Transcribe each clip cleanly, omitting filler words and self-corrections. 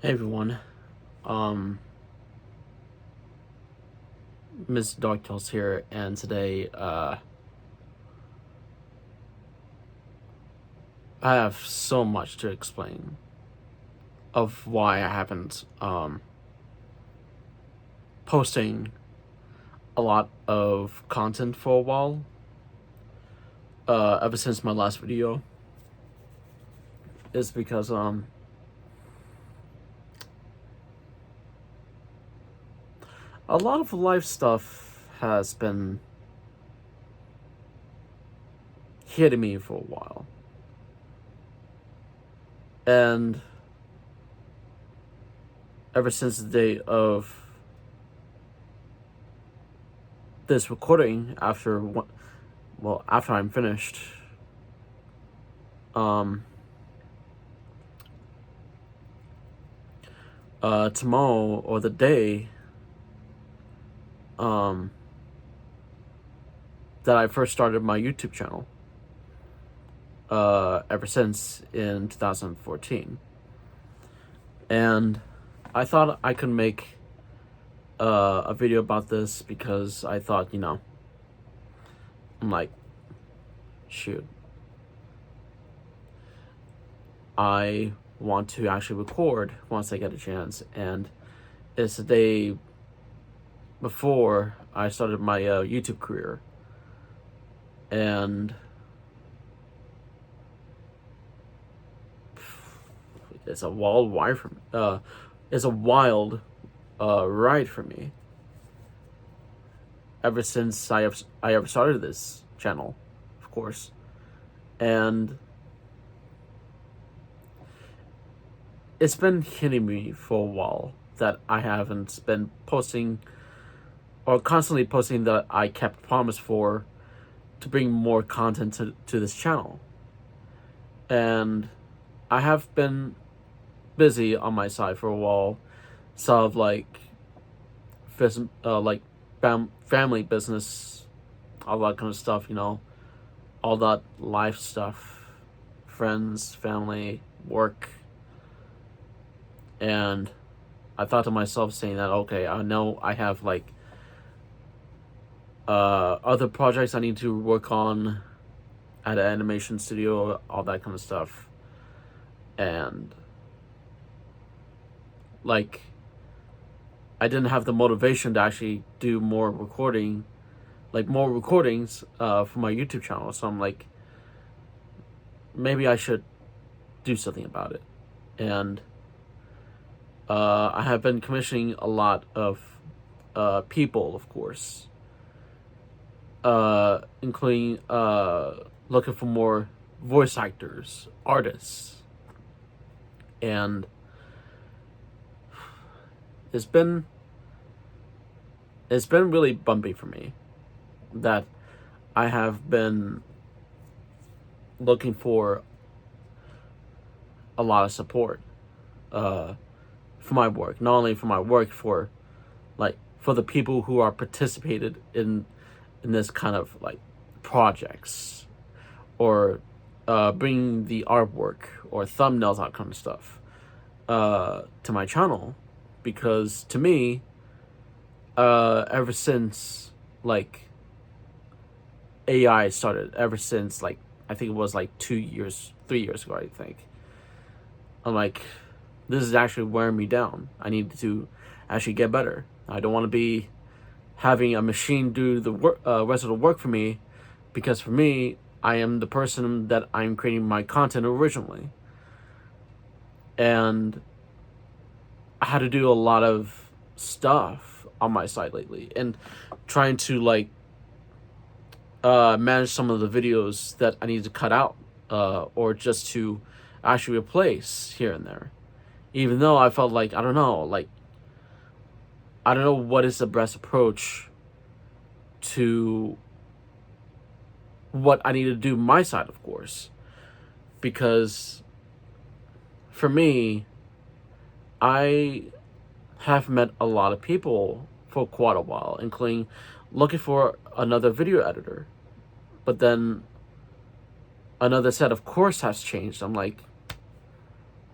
Hey everyone, um, Ms. Darktales here, and today, I have so much to explain of why I haven't, posting a lot of content for a while, ever since my last video, is because, a lot of life stuff has been hitting me for a while, and ever since the day of this recording, after I'm finished, um, tomorrow or the day, um, that I first started my YouTube channel, ever since in 2014. And I thought I could make a video about this because I thought, I'm like, shoot, I want to actually record once I get a chance. And it's the day before I started my YouTube career. And it's a wild ride for me. It's a wild ride for me. Ever since I ever started this channel, of course, and it's been hitting me for a while that I haven't been posting or constantly posting that I kept promise for to bring more content to this channel, and I have been busy on my side for a while, sort of like family business, all that kind of stuff, all that life stuff, friends, family, work. And I thought to myself, saying that, okay, I know I have other projects I need to work on at an animation studio, all that kind of stuff. And I didn't have the motivation to actually do more recordings for my YouTube channel. So I'm like, maybe I should do something about it. And I have been commissioning a lot of people, of course, including looking for more voice actors, artists, and it's been really bumpy for me that I have been looking for a lot of support for my work. Not only for my work, for the people who are participated in this kind of projects, or bringing the artwork or thumbnails, that kind of stuff, to my channel. Because to me, ever since AI started, ever since I think it was 2 years, 3 years ago, I think, I'm like, this is actually wearing me down. I need to actually get better. I don't want to be having a machine do the rest of the work for me, because for me, I am the person that I'm creating my content originally. And I had to do a lot of stuff on my side lately, and trying to manage some of the videos that I need to cut out, or just to actually replace here and there. Even though I felt I don't know, I don't know what is the best approach to what I need to do my side, of course. Because for me, I have met a lot of people for quite a while, including looking for another video editor. But then another set of course has changed. I'm like,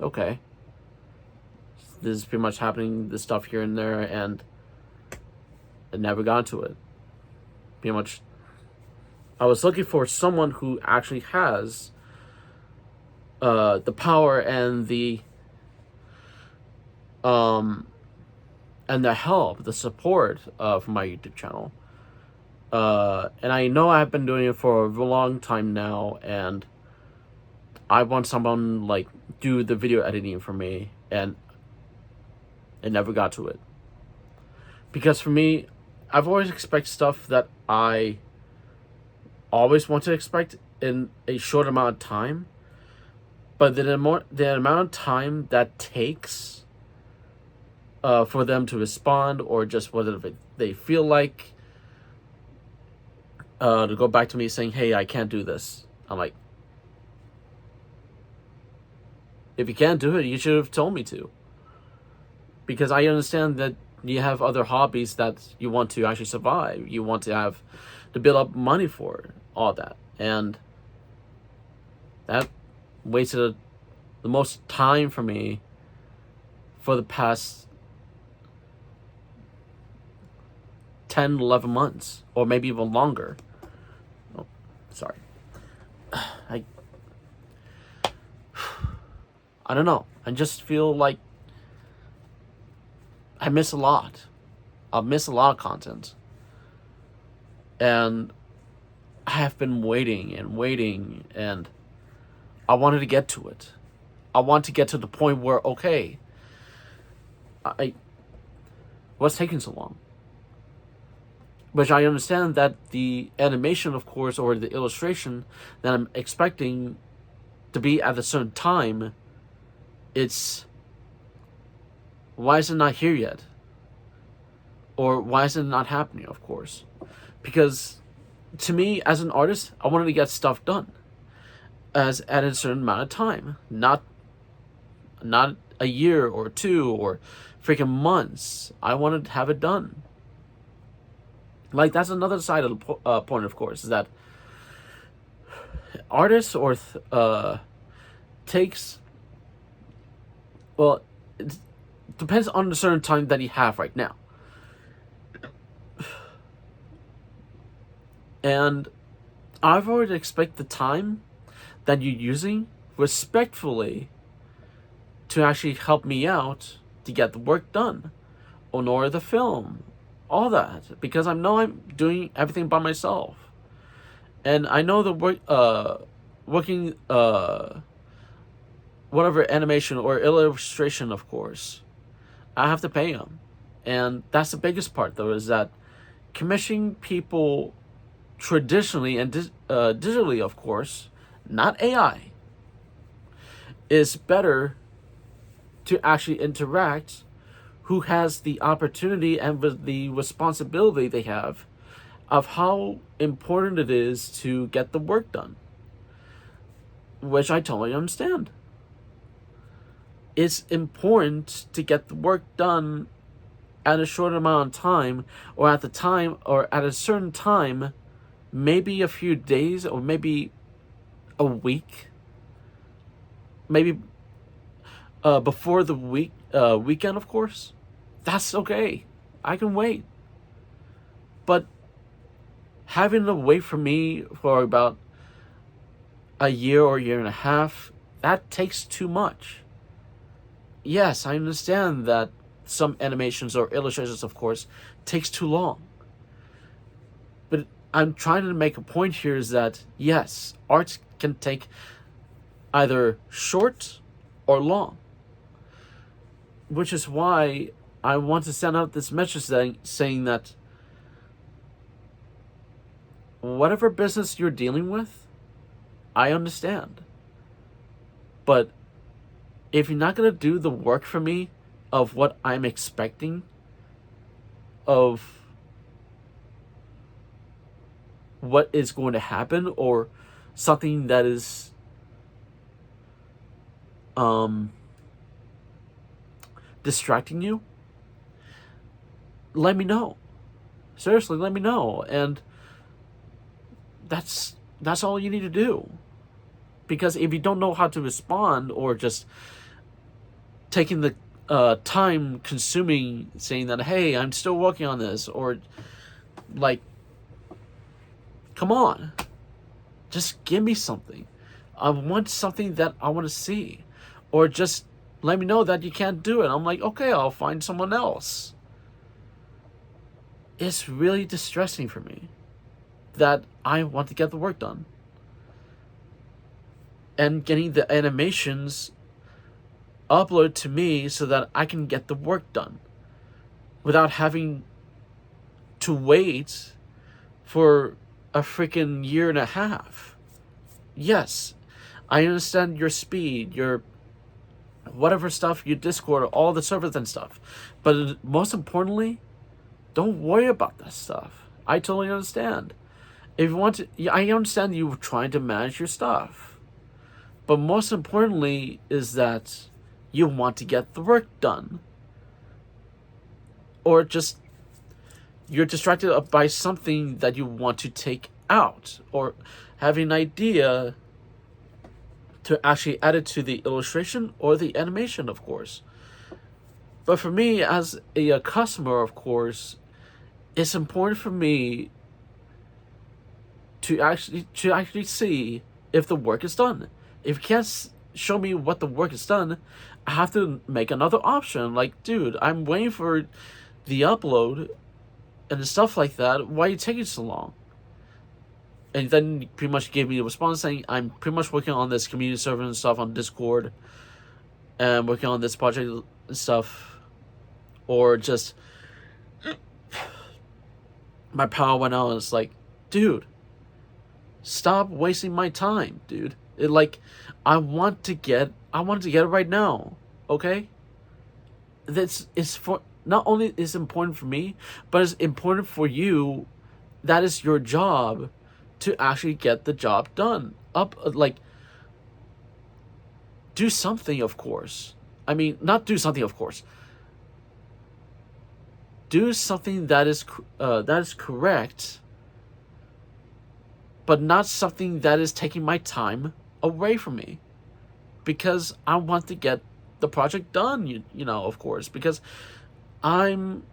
okay, this is pretty much happening, this stuff here and there, and I never got to it. Pretty much, I was looking for someone who actually has the power and the help, the support of my YouTube channel. And I know I've been doing it for a long time now, and I want someone like do the video editing for me, and it never got to it. Because for me, I've always expected stuff that I always want to expect in a short amount of time, but the amount of time that takes for them to respond, or just whether they feel like to go back to me saying, hey, I can't do this. I'm like, if you can't do it, you should have told me to. Because I understand that you have other hobbies that you want to actually survive. You want to build up money for all that. And that wasted the most time for me for the past 10, 11 months, or maybe even longer. Oh, sorry. I don't know. I just feel like I miss a lot. I miss a lot of content. And I have been waiting and waiting, and I wanted to get to it. I want to get to the point where, okay, what's taking so long? Which I understand that the animation, of course, or the illustration that I'm expecting to be at a certain time, why is it not here yet? Or why is it not happening, of course? Because to me, as an artist, I wanted to get stuff done at a certain amount of time. Not a year or two or freaking months. I wanted to have it done. Like, that's another side of the point, of course, is that artists takes, well, it depends on the certain time that you have right now. And I've already expect the time that you're using respectfully to actually help me out to get the work done, or the film, all that, because I know I'm doing everything by myself, and I know the working whatever animation or illustration, of course, I have to pay them, and that's the biggest part, though, is that commissioning people traditionally and digitally, of course, not AI, is better to actually interact, who has the opportunity and the responsibility they have of how important it is to get the work done, which I totally understand. It's important to get the work done at a short amount of time, or at a certain time, maybe a few days, or maybe a week, maybe before the weekend, of course. That's okay. I can wait. But having to wait for me for about a year or year and a half, that takes too much. Yes, I understand that some animations or illustrations, of course, takes too long. But I'm trying to make a point here is that, yes, art can take either short or long. Which is why I want to send out this message saying that whatever business you're dealing with, I understand. But if you're not going to do the work for me of what I'm expecting, of what is going to happen, or something that is distracting you, let me know. Seriously, let me know. And that's all you need to do. Because if you don't know how to respond, or just taking the time consuming saying that, hey, I'm still working on this, or like, come on, just give me something. I want something that I want to see, or just let me know that you can't do it. I'm like, okay, I'll find someone else. It's really distressing for me that I want to get the work done, and getting the animations uploaded to me so that I can get the work done without having to wait for a freaking year and a half. Yes, I understand your speed, your whatever stuff, your Discord, all the servers and stuff. But most importantly, don't worry about that stuff. I totally understand. If you want to, I understand you trying to manage your stuff. But most importantly is that you want to get the work done. Or just you're distracted by something that you want to take out, or having an idea to actually add it to the illustration or the animation, of course. But for me, as a customer, of course, it's important for me to actually see if the work is done. If you can't show me what the work is done, I have to make another option. Like, dude, I'm waiting for the upload and stuff like that. Why are you taking so long? And then pretty much gave me a response saying, I'm pretty much working on this community server and stuff on Discord, and working on this project and stuff. Or just my power went out, and it's like, dude, stop wasting my time, dude. I want to get it right now. Okay? This is for, not only is important for me, but it's important for you. That is your job, to actually get the job done. Do something, of course. I mean, not do something, of course. Do something that is correct, but not something that is taking my time away from me, because I want to get the project done. You know, of course, because I'm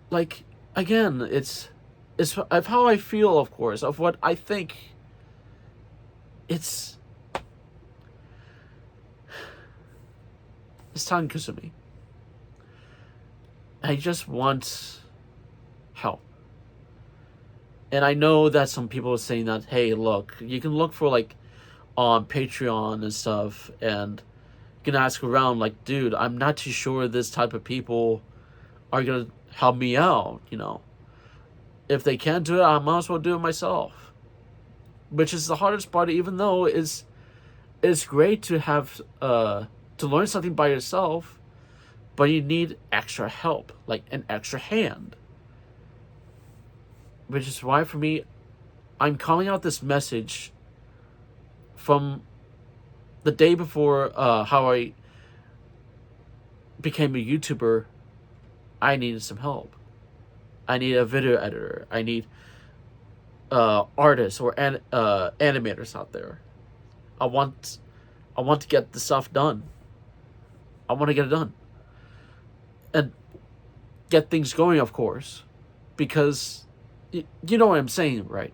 like, again, it's of how I feel, of course, of what I think. It's time consuming. I just want help. And I know that some people are saying that, hey, look, you can look for like on Patreon and stuff, and you can ask around, like, dude, I'm not too sure this type of people are gonna help me out, you know. If they can't do it, I might as well do it myself. Which is the hardest part, even though it's great to have to learn something by yourself, but you need extra help, like an extra hand. Which is why, for me, I'm calling out this message from the day before how I became a YouTuber. I needed some help. I need a video editor. I need artists or animators out there. I want to get the stuff done. I want to get it done. And get things going, of course. Because, you know what I'm saying, right?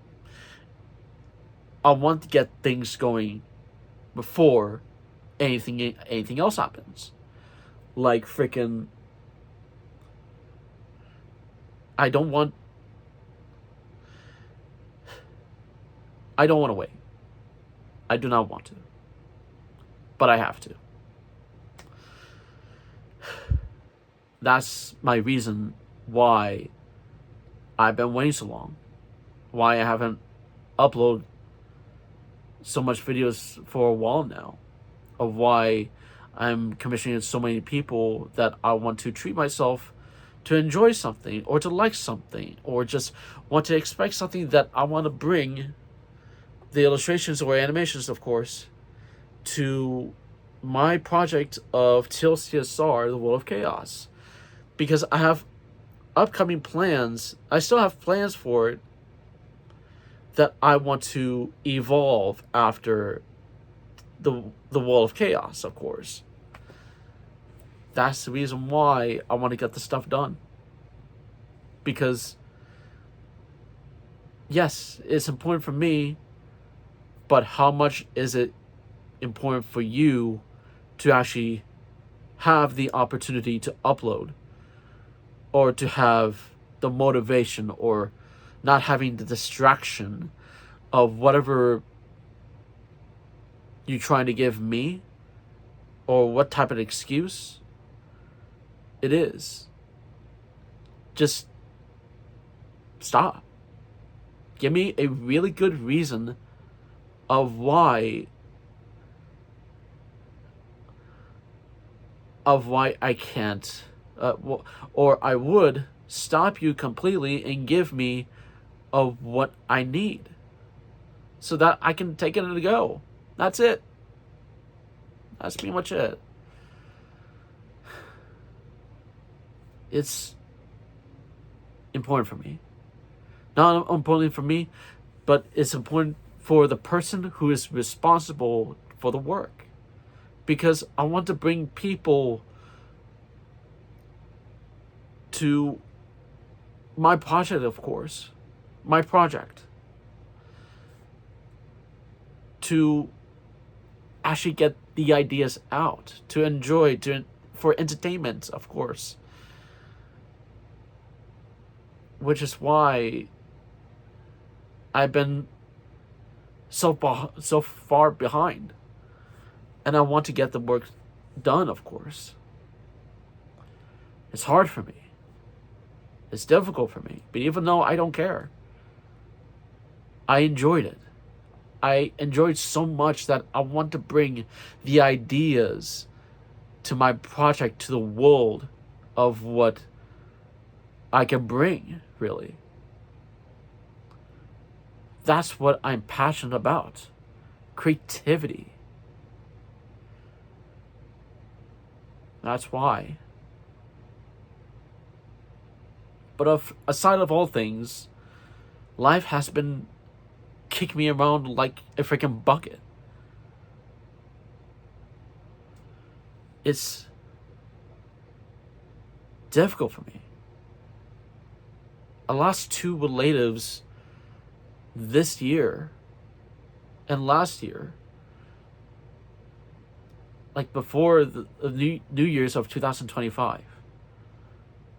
I want to get things going before anything else happens. Like, freaking, I don't want to wait. I do not want to. But I have to. That's my reason why I've been waiting so long. Why I haven't uploaded so much videos for a while now. Of why I'm commissioning so many people that I want to treat myself to enjoy something, or to like something, or just want to expect something that I want to bring the illustrations or animations, of course, to my project of TLCSR, The World of Chaos. Because I have upcoming plans. I still have plans for it that I want to evolve after the Wall of Chaos, of course. That's the reason why I want to get the stuff done. Because, yes, it's important for me, but how much is it important for you to actually have the opportunity to upload, or to have the motivation, or not having the distraction of whatever you're trying to give me, or what type of excuse it is? Just stop. Give me a really good reason of why I can't, or I would stop you completely and give me of what I need, so that I can take it and go. That's it. That's pretty much it. It's important for me. Not important for me, but it's important for the person who is responsible for the work. Because I want to bring people to my project, of course. My project. To actually get the ideas out. To enjoy, for entertainment, of course. Which is why I've been so far behind. And I want to get the work done, of course. It's hard for me. It's difficult for me. But even though I don't care, I enjoyed it. I enjoyed so much that I want to bring the ideas to my project, to the world of what I can bring, really. That's what I'm passionate about. Creativity. That's why. But aside of all things, life has been kicking me around like a freaking bucket. It's difficult for me. I lost 2 relatives this year and last year. Like before the New Year's of 2025.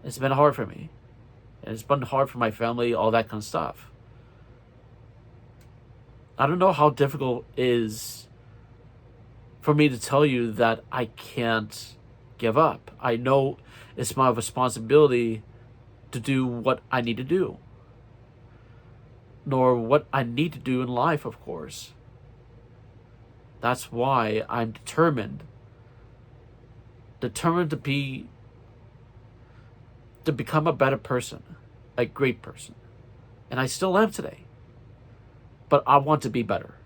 It's been hard for me. And it's been hard for my family, all that kind of stuff. I don't know how difficult it is for me to tell you that I can't give up. I know it's my responsibility to do what I need to do. Nor what I need to do in life, of course. That's why I'm determined. Determined to become a better person. A great person. And I still am today. But I want to be better.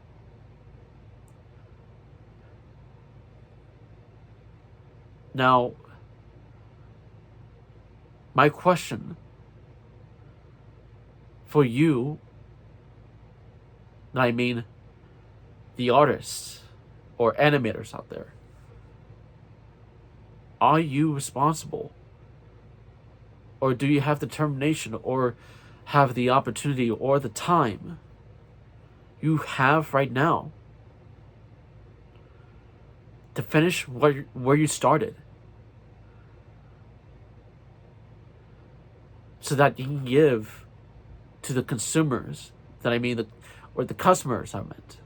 Now, my question for you, I mean the artists or animators out there, are you responsible? Or do you have the determination, or have the opportunity, or the time you have right now to finish where you started, so that you can give to the consumers, or the customers, I meant,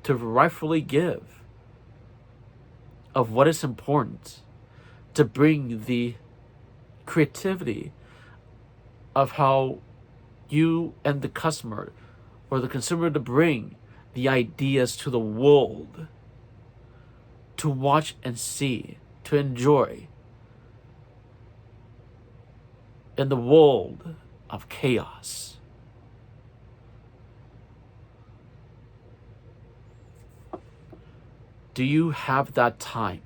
to rightfully give of what is important, to bring the creativity of how you and the customer or the consumer, to bring the ideas to the world, to watch and see, to enjoy in the world of chaos. Do you have that time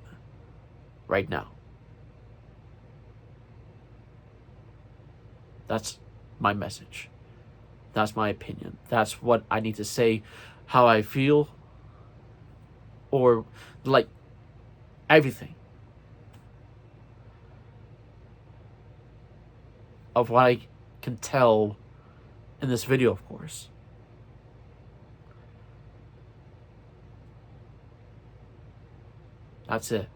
right now? That's my message. That's my opinion. That's what I need to say. how I feel, or like everything of what I can tell in this video, of course. That's it.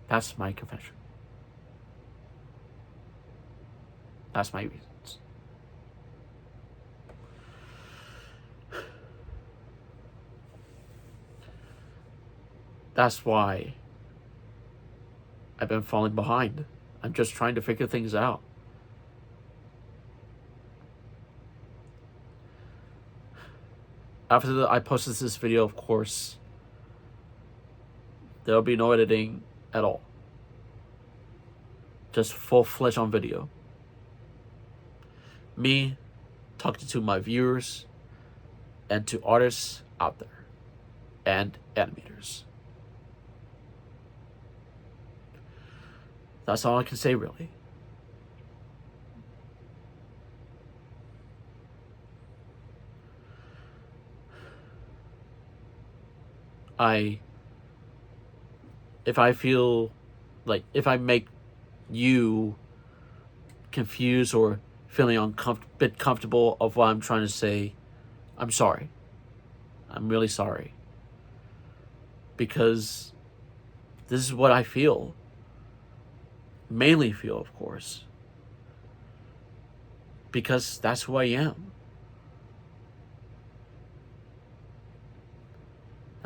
That's my confession. That's my reasons. That's why I've been falling behind. I'm just trying to figure things out. After I posted this video, of course, there'll be no editing at all. Just full-fledged on video. Me talking to my viewers and to artists out there and animators. That's all I can say, really. If I feel like, if I make you confused or feeling bit comfortable of what I'm trying to say, I'm sorry. I'm really sorry. Because this is what I feel. Mainly feel, of course. Because that's who I am.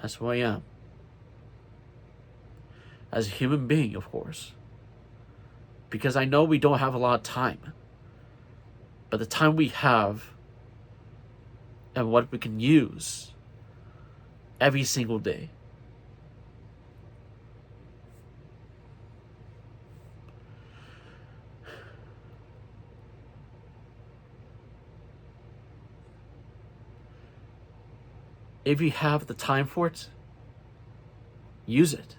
That's who I am. As a human being, of course. Because I know we don't have a lot of time. But the time we have and what we can use every single day. If you have the time for it, use it.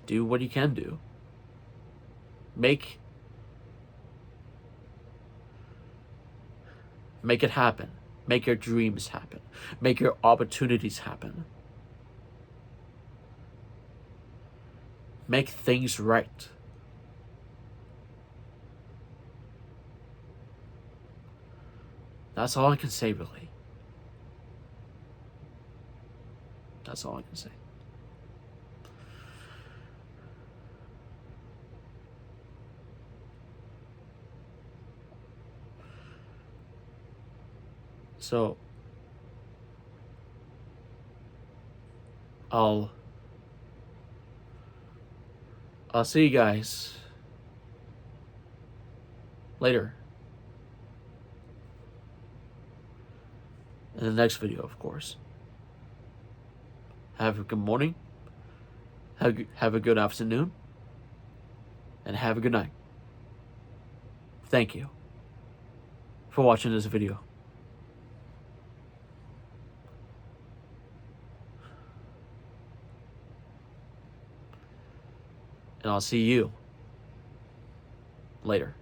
Do what you can do. Make it happen. Make your dreams happen. Make your opportunities happen. Make things right. That's all I can say, really. That's all I can say. So, I'll see you guys later. In the next video, of course. Have a good morning. Have a good afternoon. And have a good night. Thank you for watching this video. And I'll see you later.